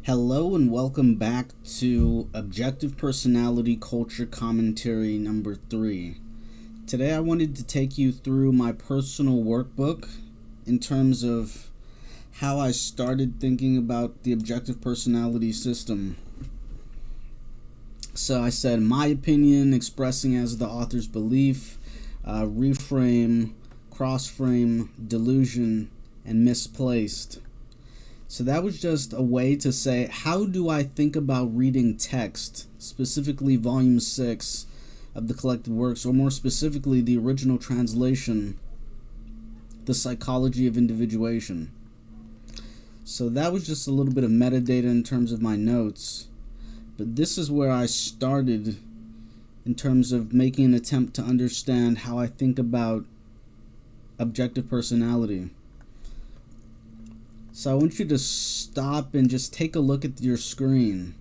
Hello and welcome back to Objective Personality Culture Commentary number 3. Today I wanted to take you through my personal workbook in terms of how I started thinking about the objective personality system. So I said my opinion, expressing as the author's belief, reframe, cross-frame, delusion, and misplaced. So that was just a way to say, how do I think about reading text, specifically Volume 6 of the collected works, or more specifically the original translation, The Psychology of Individuation. So that was just a little bit of metadata in terms of my notes, but this is where I started in terms of making an attempt to understand how I think about objective personality. So I want you to stop and just take a look at your screen.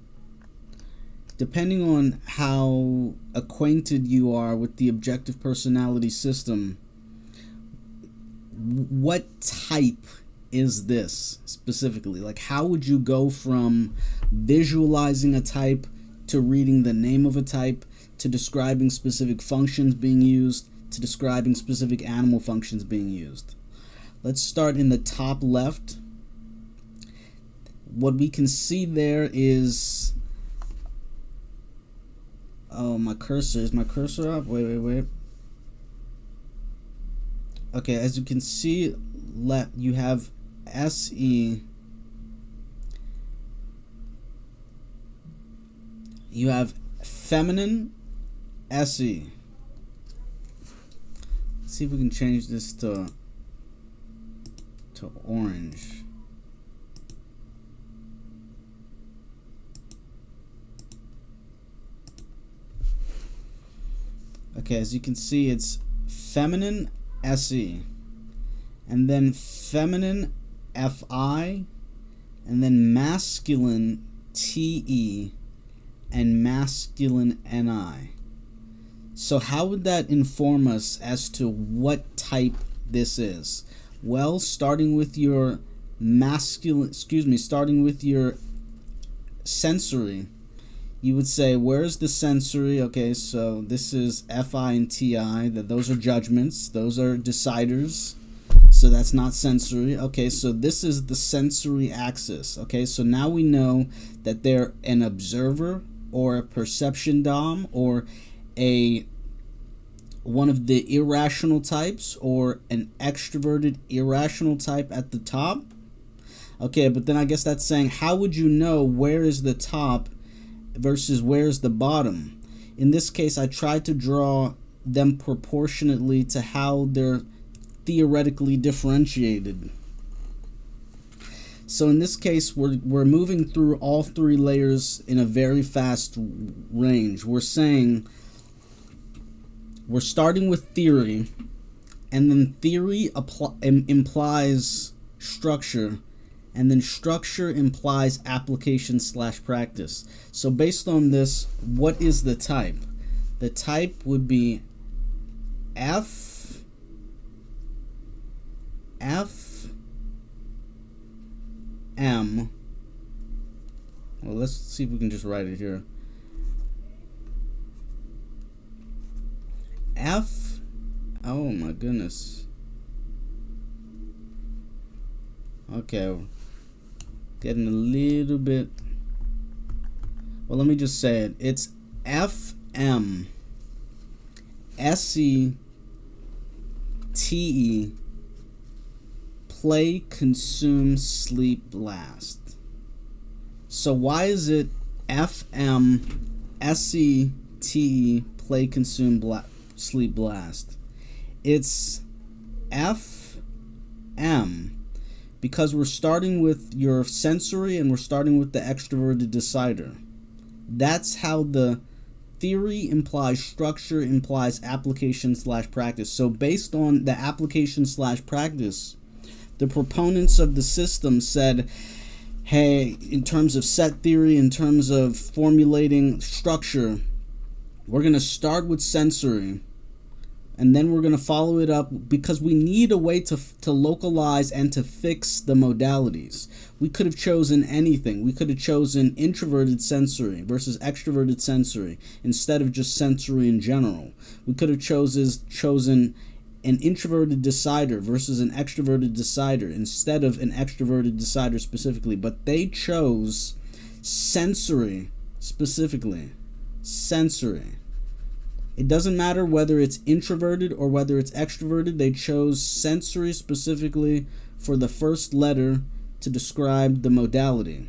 Depending on how acquainted you are with the objective personality system, what type is this specifically? Like, how would you go from visualizing a type to reading the name of a type to describing specific functions being used to describing specific animal functions being used? Let's start in the top left. What we can see there is, oh, my cursor, is my cursor up? Wait. Okay, as you can see, you have SE, you have feminine SE. Let's see if we can change this to orange. Okay, as you can see, it's feminine SE, and then feminine FI, and then masculine TE, and masculine NI. So how would that inform us as to what type this is? Well, starting with your starting with your sensory, you would say, where's the sensory? Okay, so this is FI and TI, those are judgments, those are deciders, so that's not sensory. Okay, so this is the sensory axis. Okay, so now we know that they're an observer or a perception dom or one of the irrational types or an extroverted irrational type at the top. Okay, but then I guess that's saying, how would you know where is the top versus where's the bottom? In this case, I tried to draw them proportionately to how they're theoretically differentiated. So in this case, we're moving through all three layers in a very fast range. We're saying we're starting with theory, and then theory implies structure, and then structure implies application / practice. So based on this, what is the type? The type would be F, M. Well, let's see if we can just write it here. F, oh my goodness. Okay, getting a little bit, well, let me just say it. It's FM SE TE, play, consume, sleep, last. So why is it FM SE TE, play, consume, sleep, blast? It's FM because we're starting with your sensory and we're starting with the extroverted decider. That's how the theory implies structure implies application / practice. So based on the application / practice, the proponents of the system said, hey, in terms of set theory, in terms of formulating structure, we're going to start with sensory. And then we're going to follow it up because we need a way to localize and to fix the modalities. We could have chosen anything. We could have chosen introverted sensory versus extroverted sensory instead of just sensory in general. We could have chosen an introverted decider versus an extroverted decider instead of an extroverted decider specifically. But they chose sensory specifically. Sensory. It doesn't matter whether it's introverted or whether it's extroverted. They chose sensory specifically for the first letter to describe the modality.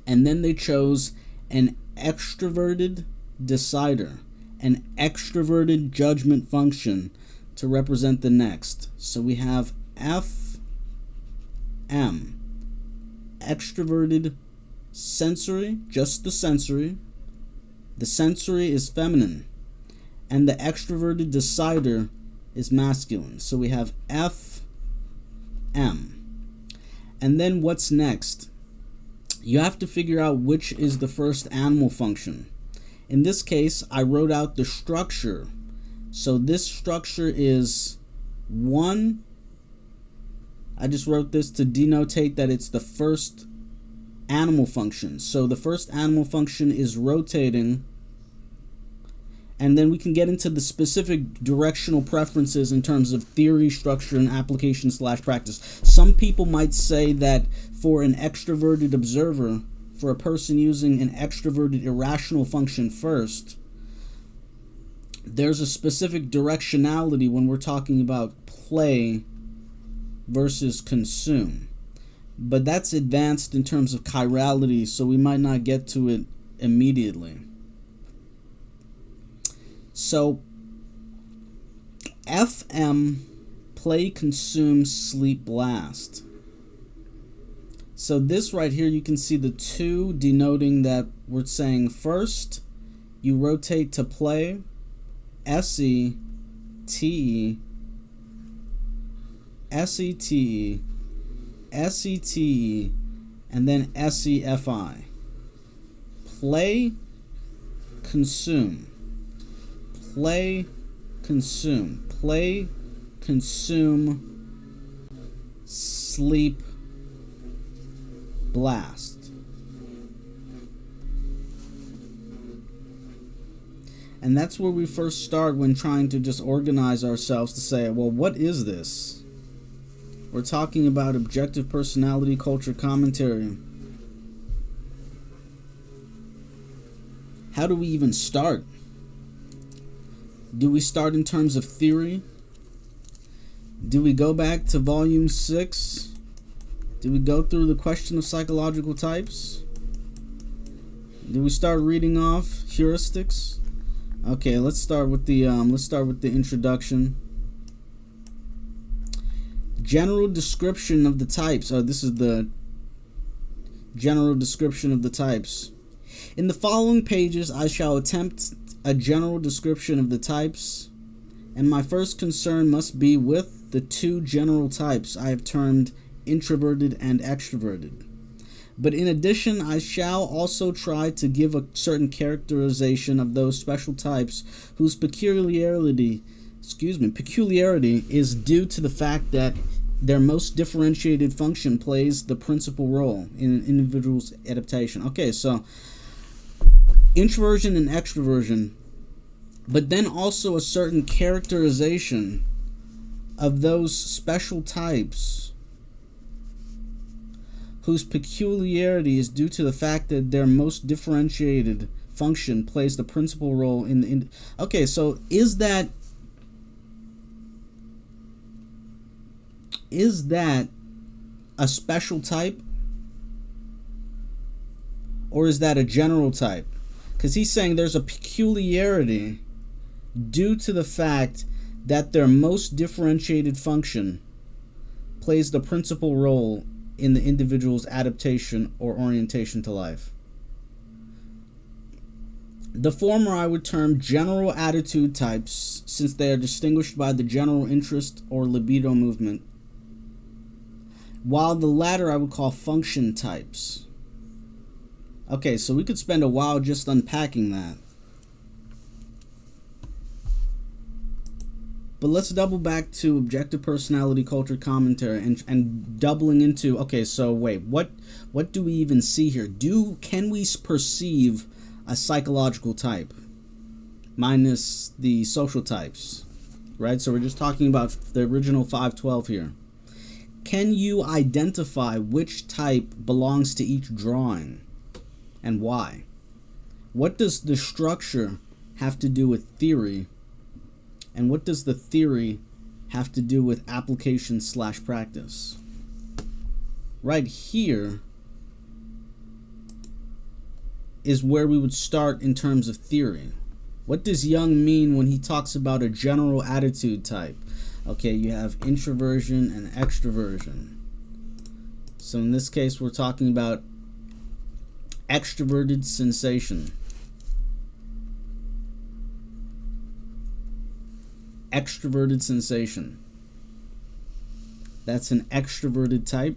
And then they chose an extroverted decider, an extroverted judgment function to represent the next. So we have FM, extroverted sensory, just the sensory. The sensory is feminine. And the extroverted decider is masculine. So we have FM. And then what's next? You have to figure out which is the first animal function. In this case, I wrote out the structure. So this structure is 1. I just wrote this to denotate that it's the first animal function. So the first animal function is rotating. And then we can get into the specific directional preferences in terms of theory, structure, and application/practice. Some people might say that for an extroverted observer, for a person using an extroverted irrational function first, there's a specific directionality when we're talking about play versus consume. But that's advanced in terms of chirality, so we might not get to it immediately. So, FM, play, consume, sleep, blast. So this right here, you can see the 2 denoting that we're saying first, you rotate to play, S-E-T-E, S-E-T-E, S-E-T-E, and then S-E-F-I. Play, consume. Play, consume. Play, consume, sleep, blast. And that's where we first start when trying to just organize ourselves to say, well, what is this? We're talking about objective personality culture commentary. How do we even start? Do we start in terms of theory? Do we go back to volume 6? Do we go through the question of psychological types? Do we start reading off heuristics? Okay, let's start with the introduction. General description of the types. Oh, this is the general description of the types. In the following pages, I shall attempt a general description of the types, and my first concern must be with the 2 general types I have termed introverted and extroverted. But in addition, I shall also try to give a certain characterization of those special types whose peculiarity is due to the fact that their most differentiated function plays the principal role in an individual's adaptation. Okay, so introversion and extroversion, but then also a certain characterization of those special types whose peculiarity is due to the fact that their most differentiated function plays the principal role in the... Okay, so is that a special type? Or is that a general type? Because he's saying there's a peculiarity due to the fact that their most differentiated function plays the principal role in the individual's adaptation or orientation to life. The former I would term general attitude types, since they are distinguished by the general interest or libido movement, while the latter I would call function types. Okay, so we could spend a while just unpacking that. But let's double back to objective personality culture commentary and doubling into, okay, so wait, what do we even see here? Can we perceive a psychological type minus the social types, right? So we're just talking about the original 512 here. Can you identify which type belongs to each drawing and why? What does the structure have to do with theory? And what does the theory have to do with application / practice? Right here is where we would start in terms of theory. What does Jung mean when he talks about a general attitude type? Okay, you have introversion and extroversion. So in this case, we're talking about extroverted sensation. Extroverted sensation. That's an extroverted type.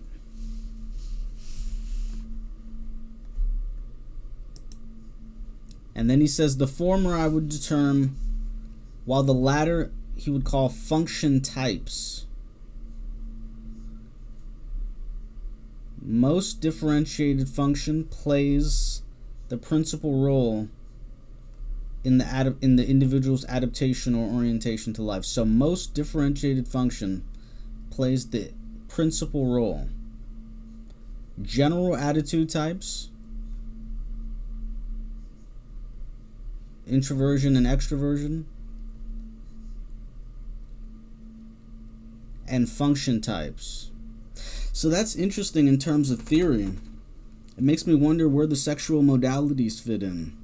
And then he says the former I would determine, while the latter he would call function types. Most differentiated function plays the principal role in the individual's adaptation or orientation to life. So most differentiated function plays the principal role. General attitude types, introversion and extroversion, and function types. So that's interesting in terms of theory. It makes me wonder where the sexual modalities fit in.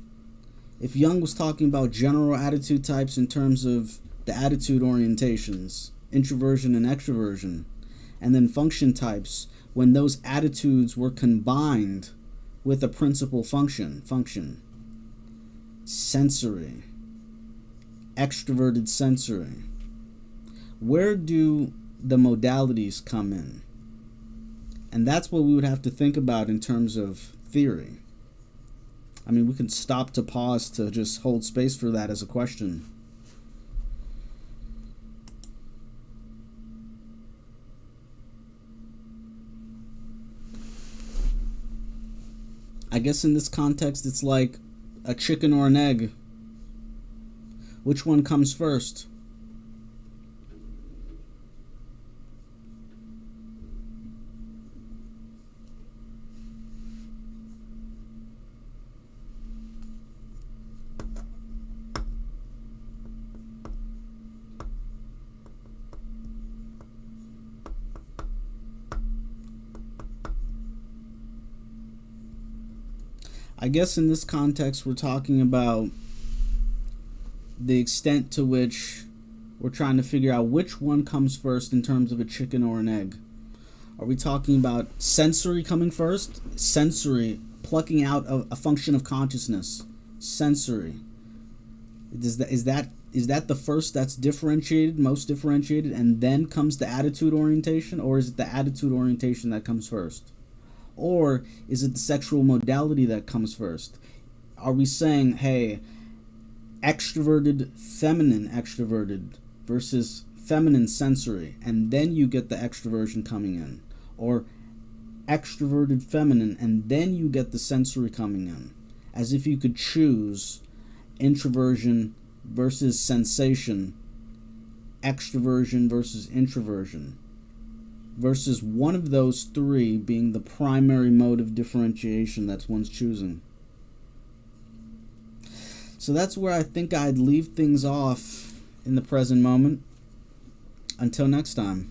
If Jung was talking about general attitude types in terms of the attitude orientations, introversion and extroversion, and then function types when those attitudes were combined with a principal function, sensory, extroverted sensory. Where do the modalities come in? And that's what we would have to think about in terms of theory. I mean, we can stop to pause to just hold space for that as a question. I guess in this context, it's like a chicken or an egg. Which one comes first? I guess in this context, we're talking about the extent to which we're trying to figure out which one comes first in terms of a chicken or an egg. Are we talking about sensory coming first? Sensory, plucking out a function of consciousness. Sensory. Is that the first that's differentiated, most differentiated, and then comes the attitude orientation? Or is it the attitude orientation that comes first? Or is it the sexual modality that comes first? Are we saying, hey, extroverted, feminine extroverted versus feminine sensory, and then you get the extroversion coming in? Or extroverted feminine, and then you get the sensory coming in? As if you could choose introversion versus sensation, extroversion versus introversion, versus one of those three being the primary mode of differentiation that one's choosing. So that's where I think I'd leave things off in the present moment. Until next time.